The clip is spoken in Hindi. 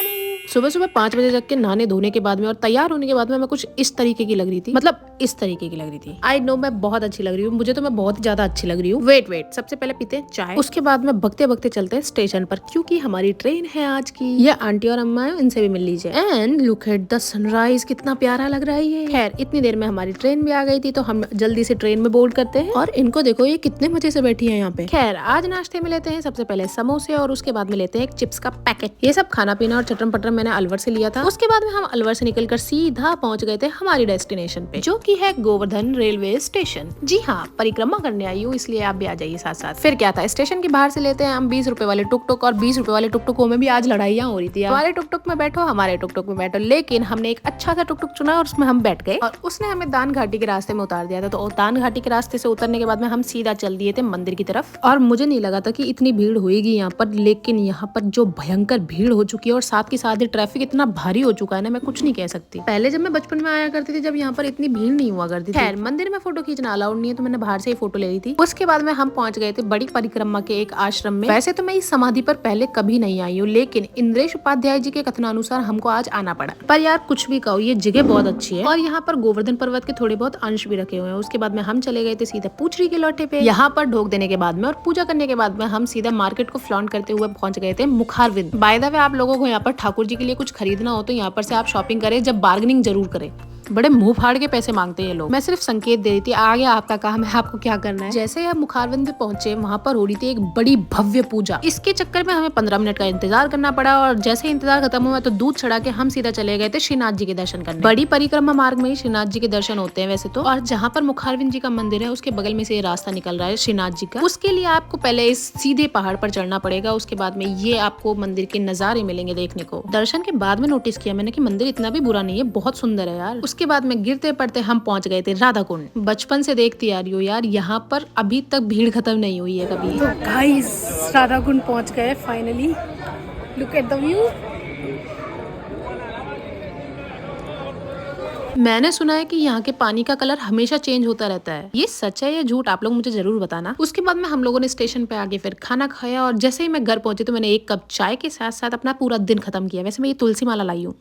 मॉर्निंग। सुबह सुबह 5 बजे जग के नहाने धोने के बाद में और तैयार होने के बाद में मैं कुछ इस तरीके की लग रही थी, मतलब इस तरीके की लग रही थी। आई नो मैं बहुत अच्छी लग रही हूँ, मुझे तो मैं बहुत ज्यादा अच्छी लग रही हूँ। वेट सबसे पहले पीते हैं चाय, उसके बाद में भगते भगते चलते हैं स्टेशन पर, क्योंकि हमारी ट्रेन है आज की। ये आंटी और अम्मा है, इनसे भी मिल लीजिए। And look at the sunrise, कितना प्यारा लग रहा है ये। खैर इतनी देर में हमारी ट्रेन भी आ गई थी, तो हम जल्दी से ट्रेन में बोर्ड करते हैं। और इनको देखो, ये कितने मजे से बैठी है यहाँ पे। खैर आज नाश्ते में लेते हैं सबसे पहले समोसे, और उसके बाद में लेते हैं एक चिप्स का पैकेट। ये सब खाना पीना और चटरम पटरम मैंने अलवर से लिया था। उसके बाद में हम अलवर से निकलकर सीधा पहुंच गए थे हमारी डेस्टिनेशन पे, जो कि है गोवर्धन रेलवे स्टेशन। जी हाँ, परिक्रमा करने आई हूँ, इसलिए आप भी आ जाइए साथ साथ। फिर क्या था, स्टेशन के बाहर से लेते हैं हम 20 रुपए वाले टुक टुक, और 20 रुपए वाले टुक टुकों में भी आज लड़ाइयाँ हो रही थी। हमारे टुक टुक में बैठो, हमारे टुक टुक में बैठो, लेकिन हमने एक अच्छा सा टुक टुक चुना और उसमें हम बैठ गए, और उसने हमें दान घाटी के रास्ते में उतार दिया था। तो दान घाटी के रास्ते से उतरने के बाद में हम सीधा चल दिए थे मंदिर की तरफ। और मुझे नहीं लगा था कि इतनी भीड़ होगी यहाँ पर, लेकिन यहाँ पर जो भयंकर भीड़ हो चुकी है, और साथ के साथ ट्रैफिक इतना भारी हो चुका है ना, मैं कुछ नहीं कह सकती। पहले जब मैं बचपन में आया करती थी, जब यहाँ पर इतनी भीड़ नहीं हुआ करती थी। खैर मंदिर में फोटो खींचना अलाउड नहीं है, तो मैंने बाहर से ही फोटो ले ली थी। उसके बाद में हम पहुंच गए थे बड़ी परिक्रमा के एक आश्रम में। वैसे तो मैं इस समाधि पर पहले कभी नहीं आई हूँ, लेकिन इंद्रेश उपाध्याय जी के कथनानुसार हमको आज आना पड़ा। पर यार कुछ भी कहो, ये जगह बहुत अच्छी है, और यहाँ पर गोवर्धन पर्वत के थोड़े बहुत अंश भी रखे हुए हैं। उसके बाद में हम चले गए थे सीधा पूछरी के लोटे पे। यहाँ पर ढोक देने के बाद में और पूजा करने के बाद में हम सीधा मार्केट को फ्लॉन्ट करते हुए पहुंच गए थे मुखारविंद। बाय द वे, आप लोगों को यहाँ पर ठाकुर जी के लिए कुछ खरीदना हो तो यहाँ पर से आप शॉपिंग करें, जब बार्गेनिंग जरूर करें। बड़े मुंह फाड़ के पैसे मांगते हैं ये लोग। मैं सिर्फ संकेत दे रही थी, आगे आपका काम है, आपको क्या करना है। जैसे ही हम मुखारविंद पहुंचे, वहाँ पर हो रही थी एक बड़ी भव्य पूजा। इसके चक्कर में हमें 15 मिनट का इंतजार करना पड़ा, और जैसे ही इंतजार खत्म हुआ तो दूध चढ़ा के हम सीधा चले गए थे श्रीनाथ जी के दर्शन करने। बड़ी परिक्रमा मार्ग में ही श्रीनाथ जी के दर्शन होते हैं वैसे तो, और जहाँ पर मुखारविंद जी का मंदिर है उसके बगल में से ये रास्ता निकल रहा है श्रीनाथ जी का। उसके लिए आपको पहले इस सीधे पहाड़ पर चढ़ना पड़ेगा, उसके बाद में ये आपको मंदिर के नजारे मिलेंगे देखने को। दर्शन के बाद में नोटिस किया मैंने कि मंदिर इतना भी बुरा नहीं है, बहुत सुंदर है यार। उसके बाद में गिरते पड़ते हम पहुंच गए थे राधा कुंड। बचपन से देखती आ रही हूँ यार, यहाँ पर अभी तक भीड़ खत्म नहीं हुई है कभी। तो गाइस राधा कुंड पहुंच गए finally. Look at the view. मैंने सुना है कि यहाँ के पानी का कलर हमेशा चेंज होता रहता है, ये सच है या झूठ, आप लोग मुझे जरूर बताना। उसके बाद में हम लोगों ने स्टेशन पे आके फिर खाना खाया, और जैसे ही मैं घर पहुंची तो मैंने एक कप चाय के साथ साथ अपना पूरा दिन खत्म किया। वैसे मैं ये तुलसी माला लाई हूँ।